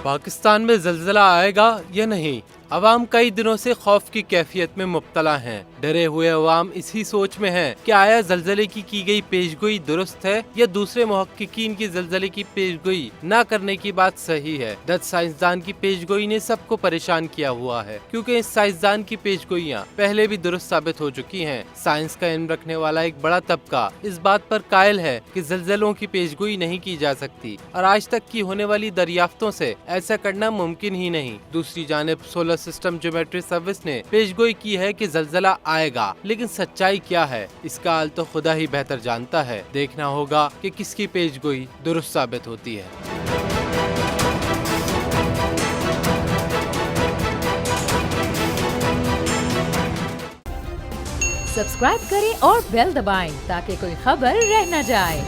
پاکستان میں زلزلہ آئے گا یا نہیں؟ عوام کئی دنوں سے خوف کی کیفیت میں مبتلا ہیں۔ ڈرے ہوئے عوام اسی سوچ میں ہیں کہ آیا زلزلے کی گئی پیشگوئی درست ہے یا دوسرے محققین کی زلزلے کی پیشگوئی نہ کرنے کی بات صحیح ہے۔ ڈچ سائنسدان کی پیشگوئی نے سب کو پریشان کیا ہوا ہے، کیونکہ اس سائنسدان کی پیشگوئیاں پہلے بھی درست ثابت ہو چکی ہیں۔ سائنس کا علم رکھنے والا ایک بڑا طبقہ اس بات پر قائل ہے کہ زلزلوں کی پیشگوئی نہیں کی جا سکتی، اور آج تک کی ہونے والی دریافتوں سے ایسا کرنا ممکن ہی نہیں۔ دوسری جانب سولر سسٹم جیومیٹری سروس نے پیشگوئی کی ہے کہ زلزلہ آئے گا، لیکن سچائی کیا ہے اس کا حال تو خدا ہی بہتر جانتا ہے۔ دیکھنا ہوگا کہ کس کی پیشگوئی درست ثابت ہوتی ہے۔ سبسکرائب کریں اور بیل دبائیں تاکہ کوئی خبر رہ نہ جائے۔